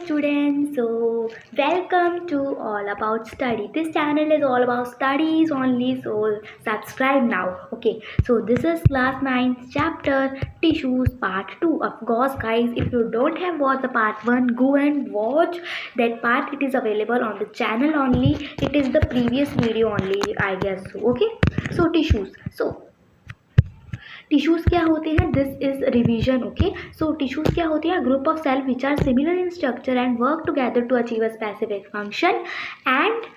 students, so welcome to All About Study. This channel is all about studies only, so subscribe now. Okay, so this is class 9th chapter tissues part 2. Of course guys, if you don't have watched the part 1, go and watch that part. It is available on the channel only. It is the previous video only, I guess so. Okay, so tissues. Tissues क्या होते हैं, this is revision. Okay, so tissues क्या होते हैं, group of cell which are similar in structure and work together to achieve a specific function. And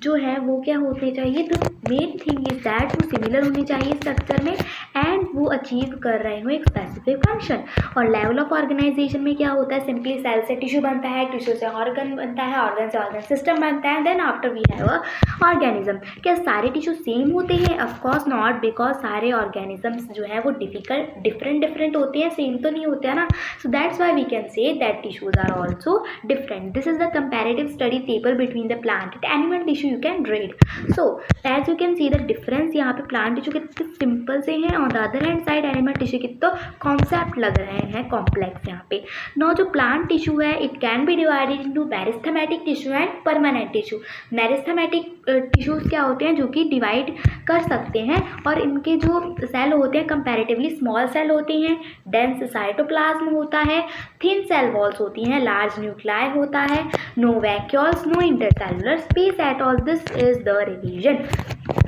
जो है वो क्या होते चाहिए, the main thing is that वो सिमिलर होने चाहिए स्ट्रक्चर में एंड वो अचीव कर रहे हो एक स्पेसिफिक फंक्शन. और लेवल ऑफ ऑर्गेनाइजेशन में क्या होता है, सिंपली सेल से टिश्यू बनता है, टिश्यू से ऑर्गन बनता है, ऑर्गन से ऑर्गन सिस्टम बनता है, then after we have a organism. क्या सारे टिश्यू सेम होते हैं? ऑफकोर्स नॉट, बिकॉज सारे ऑर्गेनिजम्स जो है वो डिफरेंट होते हैं, सेम तो नहीं होते हैं ना. So that's why we can say that tissues are also different. This is the comparative study table between the plant and animal tissue you can read. So as you can see the difference, यहाँ पे plant tissue कितने simple से हैं, on the other hand side animal tissue की तो concept लग रहे हैं कॉम्प्लेक्स. यहाँ पे नो जो प्लांट टिश्यू है it can be divided into meristematic tissue and permanent tissue. Meristematic tissues क्या होते हैं, जो कि डिवाइड कर सकते हैं और इनके जो सेल होते हैं कंपैरेटिवली स्मॉल सेल होते हैं, डेंस साइटोप्लाज्म होता है, थिन सेल वॉल्स होती हैं, लार्ज न्यूक्लियाई होता है, no vacuoles, no intercellular space at all. This is the revision.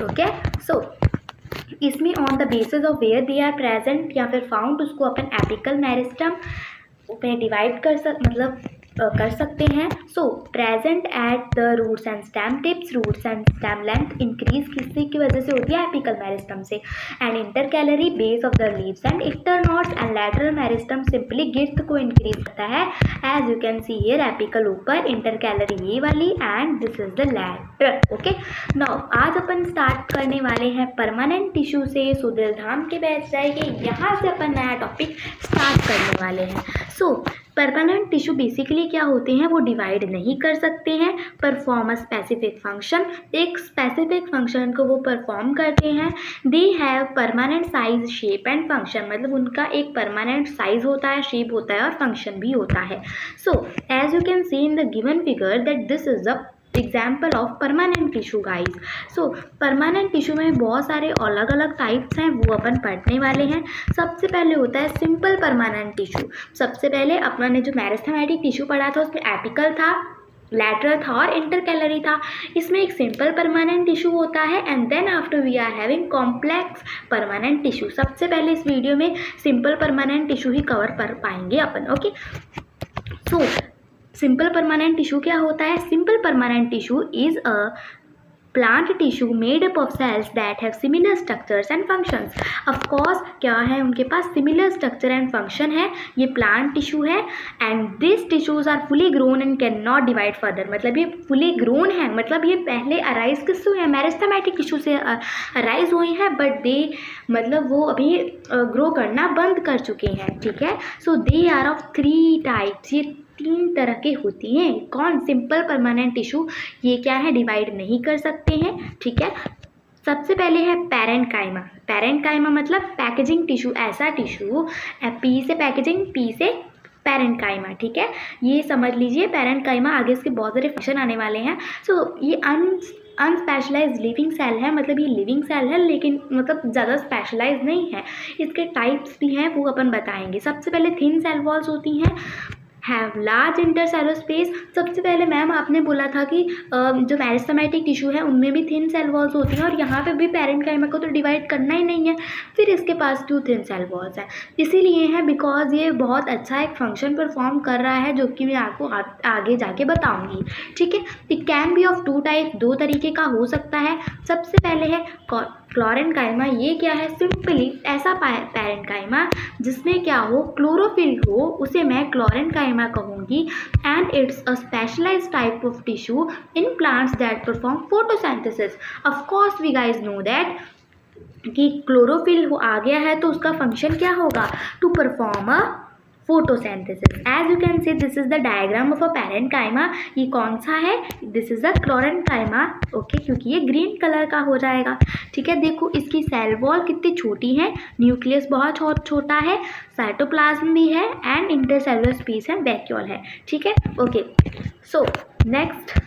Okay, so इसमें on the basis of where they are present या फिर फाउंड उसको अपन एपिकल मेरिस्टम में डिवाइड कर सकते हैं. So present at the roots and stem tips, roots and stem length increase किससे की वजह से होती है, एपिकल मेरिस्टम से. And intercalary base of the leaves and internodes and lateral meristem simply girth को इंक्रीज करता है. As you can see here apical ऊपर, इंटरकैलरी ये वाली and this is the latter. Okay, now आज अपन स्टार्ट करने वाले हैं परमानेंट टिश्यू से. सो दिलधाम के बैच जाएंगे, यहाँ से अपन नया टॉपिक स्टार्ट करने वाले हैं. सो परमानेंट टिश्यू बेसिकली क्या होते हैं, वो डिवाइड नहीं कर सकते हैं, परफॉर्म अ स्पेसिफिक फंक्शन, एक स्पेसिफिक फंक्शन को वो परफॉर्म करते हैं. They have permanent size, shape and function, मतलब उनका एक परमानेंट साइज होता है, शेप होता है और फंक्शन भी होता है. So as you can see in the given figure that this is the example of permanent tissue guys. So permanent tissue में बहुत सारे अलग अलग टाइप्स हैं, वो अपन पढ़ने वाले हैं. सबसे पहले होता है सिंपल परमानेंट टिश्यू. सबसे पहले अपन ने जो मेरिस्थेमेटिक टिश्यू पढ़ा था उसमें एपिकल था, लैटरल था और इंटरकैलरी था. इसमें एक सिंपल परमानेंट टिश्यू होता है and then after we are having complex permanent tissue. सबसे पहले इस वीडियो में सिंपल परमानेंट टिश्यू ही कवर कर पाएंगे अपन. Okay, so simple permanent tissue क्या होता है, simple permanent tissue is a plant tissue made up of cells that have similar structures and functions. Of course क्या है, उनके पास similar structure and function है, ये plant tissue है and these tissues are fully grown and cannot divide further. मतलब ये fully grown है, मतलब ये पहले arise किससे हुए हैं, मेरिस्थेमेटिक टिश्यू से arise हुए हैं, but they मतलब वो अभी grow करना बंद कर चुके हैं. ठीक है, so they are of 3 types. ये 3 तरह के होती हैं. कौन, सिंपल परमानेंट टिश्यू, ये क्या है, डिवाइड नहीं कर सकते हैं. ठीक है, सबसे पहले है पैरेन्काइमा. पैरेन्काइमा मतलब पैकेजिंग टिश्यू, ऐसा टिश्यू, पी से पैकेजिंग, पी से पैरेन्काइमा. ठीक है, ये समझ लीजिए पैरेन्काइमा. आगे इसके बहुत सारे फंक्शन आने वाले हैं. सो ये अनस्पेशलाइज लिविंग सेल है, मतलब ये लिविंग सेल है लेकिन मतलब ज़्यादा स्पेशलाइज नहीं है. इसके टाइप्स भी हैं, वो अपन बताएंगे. सबसे पहले थिन सेल वॉल्स होती हैं, हैव लार्ज इंटरसेलुलर स्पेस. सबसे पहले मैम आपने बोला था कि जो मेरिस्थेमेटिक टिश्यू है उनमें भी थिन सेल वॉल्स होती हैं और यहाँ पे भी पैरेन्काइमा को तो डिवाइड करना ही नहीं है, फिर इसके पास 2 थिन सेल वॉल्स हैं. इसीलिए है बिकॉज ये बहुत अच्छा एक फंक्शन परफॉर्म कर रहा है, जो कि मैं आपको आगे जाके बताऊँगी. ठीक है, it can B of 2 type, 2 तरीके का हो सकता है. सबसे पहले है क्लोरेन्काइमा. ये क्या है, सिंपली ऐसा पैरेन्काइमा जिसमें क्या हो, क्लोरोफिल हो, उसे मैं क्लोरेन्काइमा कहूँगी. And it's a specialised type of tissue in plants that perform photosynthesis. Of course we guys know that कि क्लोरोफिल आ गया है तो उसका फंक्शन क्या होगा, to perform a photosynthesis. As you can see this is the diagram of a parenchyma. ये कौन सा है? This is a chlorenchyma. Okay, क्योंकि ये ग्रीन कलर का हो जाएगा। ठीक है, देखो इसकी सेल वॉल कितनी छोटी है, न्यूक्लियस बहुत छोटा है, साइटोप्लाज्म भी है एंड इंटरसेलुलर स्पेस है, वैक्यूल है। ठीक है, ओके। सो नेक्स्ट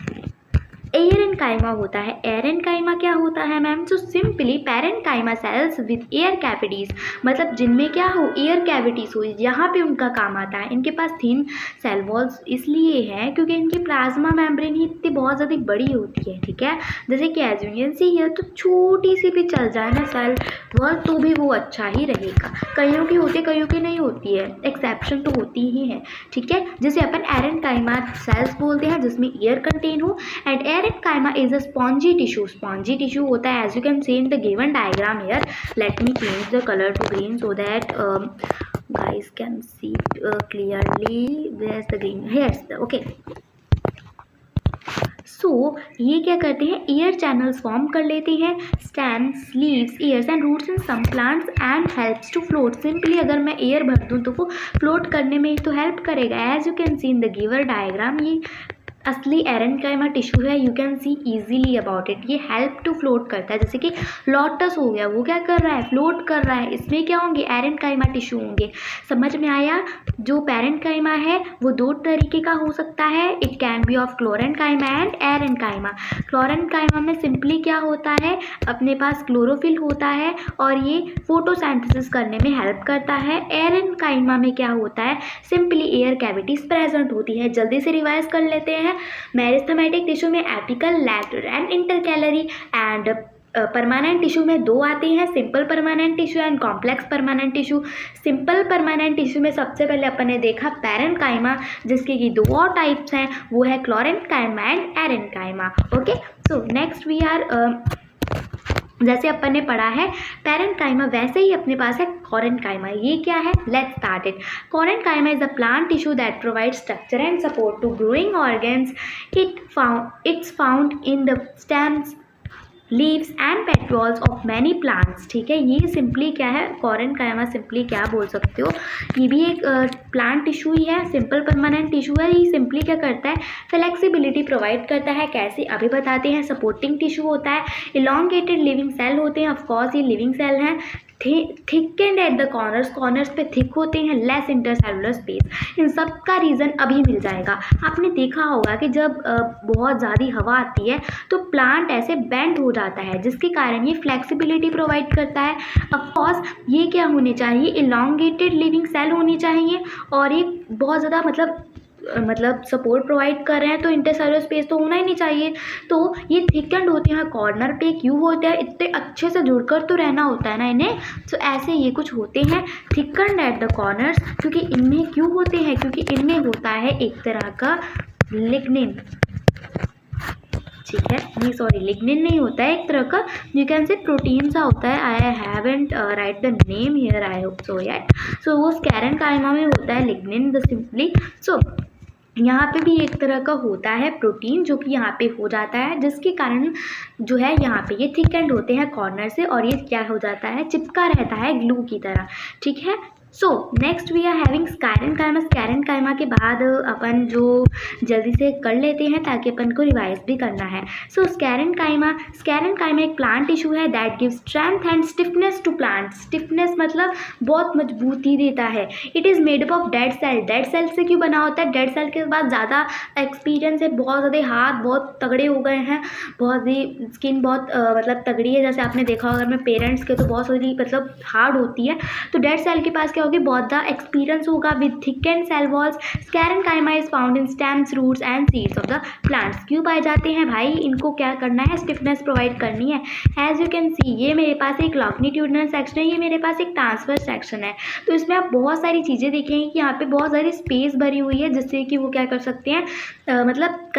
एरेनकाइमा होता है। एरेनकाइमा क्या होता है ma'am? So simply parenchyma sales with air cavities, मतलब जिनमें क्या हो, एयर कैविटीज हो, यहाँ पे उनका काम आता है। इनके पास थिन सेल वॉल्स इसलिए है क्योंकि इनकी प्लाज्मा मेम्ब्रेन ही इतनी बहुत ज़्यादा बड़ी होती है। ठीक है, जैसे कि as you can see here, तो छोटी सी भी चल जाए ना सेल वॉल तो भी वो अच्छा ही रहेगा। कईयों की होती है, कईयों की नहीं होती है, एक्सेप्शन तो होती ही है। ठीक है, जिसे अपन एरेनकाइमा सेल्स बोलते हैं जिसमें एयर कंटेन हो। And aerenchyma is a spongy tissue. Spongy tissue होता है as you can see in the given diagram here. Let me change the colour to green so that guys can see clearly. Where's the green? Here's the okay. सो ये क्या करते हैं, air channels form कर लेते हैं, stems, leaves, ears and roots in some plants and helps to float. Simply अगर मैं air भर दूँ तो वो फ्लोट करने में ही तो हेल्प करेगा। As you can see in the given diagram, ये असली एरेनकाइमा टिश्यू है, you can see easily about it. ये हेल्प टू फ्लोट करता है, जैसे कि लोटस हो गया, वो क्या कर रहा है, फ्लोट कर रहा है। इसमें क्या होंगे, एरेनकाइमा टिश्यू होंगे। समझ में आया? जो पैरेन्काइमा है वो दो तरीके का हो सकता है, it can B of क्लोरेन्काइमा and aerenchyma. क्लोरेन्काइमा में सिंपली क्या होता है, अपने पास क्लोरोफिल होता है और ये फोटोसिंथेसिस करने में हेल्प करता है। एरेनकाइमा में क्या होता है, सिंपली एयर कैविटीज प्रेजेंट होती है। जल्दी से रिवाइज कर लेते हैं। मेरिस्टेमेटिक टिश्यू में apical, lateral and intercalary and permanent tissue में दो आते हैं, simple permanent tissue and complex permanent tissue. Simple permanent tissue में सबसे पहले अपन ने देखा पैरेन्काइमा, जिसके की दो और टाइप्स हैं, वो है chlorenchyma and aerenchyma. Okay, so next we are जैसे अपन ने पढ़ा है पैरेन्काइमा, वैसे ही अपने पास है कोरेन्काइमा। ये क्या है, let's start it. Collenchyma is a plant tissue that provide structure and support to growing organs. It's found in the stems, leaves and petioles of many plants. ठीक है, ये सिंपली क्या है, कोरेन्काइमा सिंपली क्या बोल सकते हो, ये भी एक प्लांट टिश्यू ही है, सिंपल परमानेंट टिश्यू है। ये सिंपली क्या करता है, फ्लेक्सिबिलिटी प्रोवाइड करता है। कैसे, अभी बताते हैं। सपोर्टिंग टिश्यू होता है, इलॉन्गेटेड लिविंग सेल होते हैं, ऑफकोर्स ये लिविंग सेल हैं। Thickened at the corners, corners पे थिक होते हैं, लेस इंटरसेलुलर स्पेस। इन सब का रीज़न अभी मिल जाएगा। आपने देखा होगा कि जब बहुत ज़्यादा हवा आती है तो प्लांट ऐसे बेंड हो जाता है, जिसके कारण ये फ्लेक्सिबिलिटी प्रोवाइड करता है। ऑफकोर्स ये क्या होने चाहिए, इलॉन्गेटेड लिविंग सेल होनी चाहिए और ये बहुत ज़्यादा मतलब सपोर्ट प्रोवाइड कर रहे हैं, तो इंटरसेलुलर स्पेस तो होना ही नहीं चाहिए। तो ये थिकेंड होते हैं, कॉर्नर पे क्यों होते हैं, इतने अच्छे से जुड़कर तो रहना होता है ना इन्हें। तो ऐसे ये कुछ होते हैं थिकेंड एट द कॉर्नर्स। क्योंकि इनमें क्यों होते हैं, क्योंकि इनमें होता है एक तरह का लिग्निन। ठीक है, नहीं सॉरी, लिग्निन नहीं होता है, एक तरह का यू कैन से प्रोटीन सा होता है। I haven't write the name here, I hope so yet. So वो कोरेन्काइमा में होता है लिग्निन द सिंपली। सो यहाँ पे भी एक तरह का होता है प्रोटीन जो कि यहाँ पे हो जाता है, जिसके कारण जो है यहाँ पे ये थिकेंड होते हैं कॉर्नर से और ये क्या हो जाता है, चिपका रहता है ग्लू की तरह। ठीक है, so next we are having sclerenchyma. Sclerenchyma के बाद अपन जो जल्दी से कर लेते हैं ताकि अपन को रिवाइज भी करना है। सो स्कायरेन्काइमा एक प्लांट टिश्यू है that give strength and stiffness to plant. Stiffness मतलब बहुत मजबूती देता है। It is made up of dead cell. Dead cell से क्यों बना होता है, डेड सेल के बाद ज़्यादा एक्सपीरियंस है, बहुत ज़्यादा हाथ बहुत तगड़े हो गए हैं, बहुत ही स्किन बहुत मतलब तगड़ी है। जैसे आपने देखा होगा अपने पेरेंट्स के, तो बहुत सारी मतलब हार्ड होती है। तो डेड सेल के पास होगी, बहुत ज़्यादा एक्सपीरियंस होगा with thickened cell walls. Sclerenchyma is found in stems, roots and seeds of the plants. क्यों पाए जाते हैं भाई, इनको क्या करना है, स्टिफनेस प्रोवाइड करनी है। एज यू कैन सी ये मेरे पास एक लॉन्गिट्यूडिनल सेक्शन है, ये मेरे पास एक ट्रांसवर्स सेक्शन है। तो इसमें आप बहुत सारी चीज़ें देखेंगे कि यहाँ पे बहुत सारी स्पेस भरी हुई है, जिससे कि वो क्या कर सकते हैं, मतलब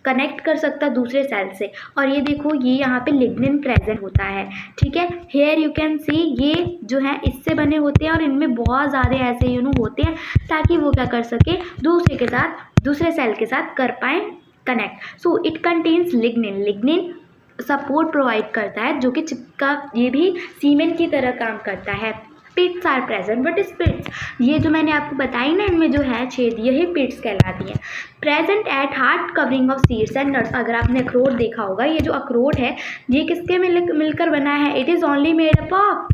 कनेक्ट कर सकता है दूसरे सेल से। और ये देखो, ये यहाँ पे लिग्निन प्रेजेंट होता है। ठीक है, हेयर यू कैन सी ये जो है इससे बने होते हैं और इनमें बहुत ज़्यादा ऐसे होते हैं ताकि वो क्या कर सके, दूसरे सेल के साथ कर पाए connect. So it contains lignin support provide करता है, जो कि चिपका, ये भी सीमेंट की तरह काम करता है। पिट्स आर प्रेजेंट। बट इस पिट्स, ये जो मैंने आपको बताई ना, इनमें जो है छेद, यही पिट्स कहलाती हैं। Present at hard covering of seeds and nuts. अगर आपने अखरोट देखा होगा, ये जो अखरोट है ये किसके मिलकर बना है? It is only made up of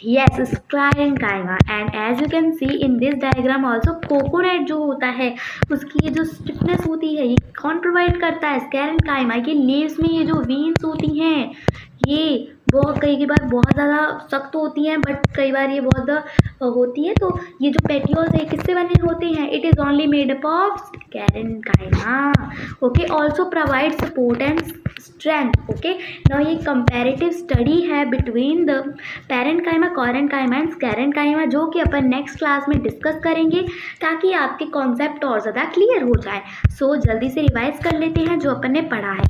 yes sclerenchyma and as you can see in this diagram also coconut जो होता है उसकी ये जो स्टिफनेस होती है ये कौन प्रोवाइड करता है? स्क्लेरेंकाइमा। ये लीव्स में ये जो वेन्स होती हैं ये बहुत कई बार बहुत ज़्यादा सख्त होती हैं, बट कई बार ये बहुत होती है। तो ये जो पेटियोल्स है किससे बने होते हैं? It is only made up of sclerenchyma. Okay, also provide support and strength. Okay, now ये कंपैरेटिव स्टडी है between the parenchyma, collenchyma and sclerenchyma, जो कि अपन नेक्स्ट क्लास में डिस्कस करेंगे ताकि आपके कॉन्सेप्ट और ज़्यादा क्लियर हो जाए। सो जल्दी से रिवाइज कर लेते हैं जो अपन ने पढ़ा है।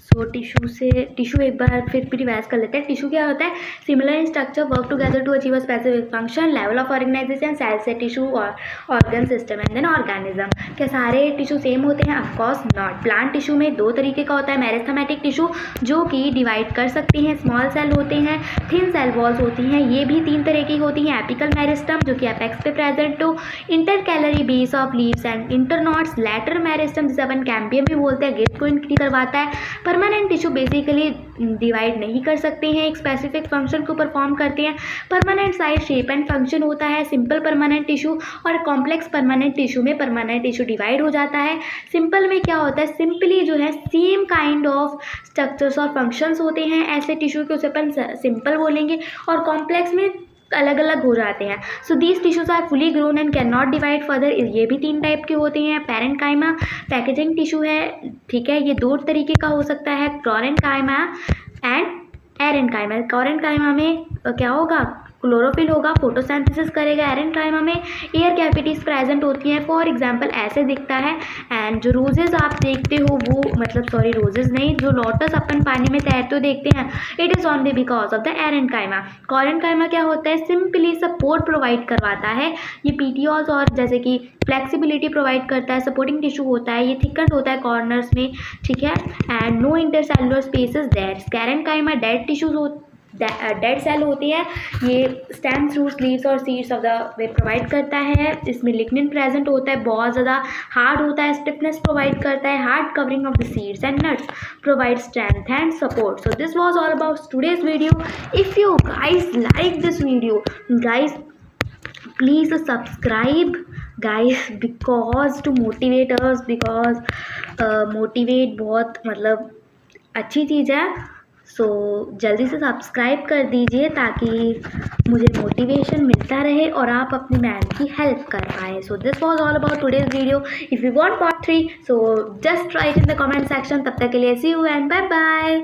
सो टिश्यू एक बार फिर रिवाइज कर लेते हैं। टिश्यू क्या होता है? Similar in structure, work together to achieve a specific function, level of organisation, cell से टिश्यू और organ system and then organism. क्या सारे टिश्यू सेम होते हैं? Of course not. प्लांट टिश्यू में दो तरीके का होता है, मेरिस्टेमेटिक टिश्यू जो कि डिवाइड कर सकते हैं, स्मॉल सेल होते हैं, थिन सेल वॉल्स होती हैं, ये भी 3 तरह की होती हैं। एपिकल मेरिस्टम जो कि एपेक्स पे प्रेजेंट हो, intercalary base of leaves and internodes, lateral meristem जिसे अपन कैम्बियम भी बोलते हैं, गिफ्ट को इंक्रीज करवाता है। परमानेंट टिश्यू बेसिकली डिवाइड नहीं कर सकते हैं, एक स्पेसिफिक फंक्शन को परफॉर्म करते हैं। Permanent size, shape and function होता है। सिंपल परमानेंट टिश्यू और कॉम्प्लेक्स परमानेंट टिश्यू में परमानेंट टिश्यू डिवाइड हो जाता है। सिंपल में क्या होता है? सिंपली जो है सेम काइंड ऑफ स्ट्रक्चर्स और फंक्शंस होते हैं ऐसे टिश्यू के, उसे अपन सिंपल बोलेंगे। और कॉम्प्लेक्स में अलग अलग हो जाते हैं। So these tissues are fully grown and cannot divide further. ये भी 3 टाइप के होते हैं। पैरेंकाइमा पैकेजिंग टिश्यू है, ठीक है, ये 2 तरीके का हो सकता है, क्लोरेंकाइमा एंड एरेंकाइमा। क्लोरेंकाइमा में क्या होगा? क्लोरोफिल होगा, फोटोसिंथेसिस करेगा। एरेंकाइमा में एयर कैविटीज़ प्रेजेंट होती हैं। फॉर एग्जांपल ऐसे दिखता है। एंड जो रोजेज़ आप देखते हो वो रोजेज़ नहीं, जो लोटस अपन पानी में तैरते हुए देखते हैं, it is only because of the aerenchyma. Collenchyma क्या होता है? सिंपली सपोर्ट प्रोवाइड करवाता है। ये पीटियोल्स और जैसे कि फ्लेक्सिबिलिटी प्रोवाइड करता है, सपोर्टिंग टिश्यू होता है, ये थिकन्ड होता है कॉर्नर्स में, ठीक है। And no intercellular spaces there. Sclerenchyma dead tissues dead cell होती है, ये स्टेम्स, रूट्स, लीव्स और seeds of the way provide करता है। इसमें लिग्निन प्रेजेंट होता है, बहुत ज़्यादा हार्ड होता है, स्टिफनेस प्रोवाइड करता है, hard covering of the seeds and nuts, provide strength and support. So this was all about today's video. If you guys like this video, guys please subscribe guys, because to motivate us, because motivate बहुत मतलब अच्छी चीज़ है। सो जल्दी से subscribe कर दीजिए ताकि मुझे मोटिवेशन मिलता रहे और आप अपने मैम की हेल्प कर पाए। सो this was all about today's video. If you want part 3 so just right in the comment section. तब तक के लिए सी यू एंड बाय बाय।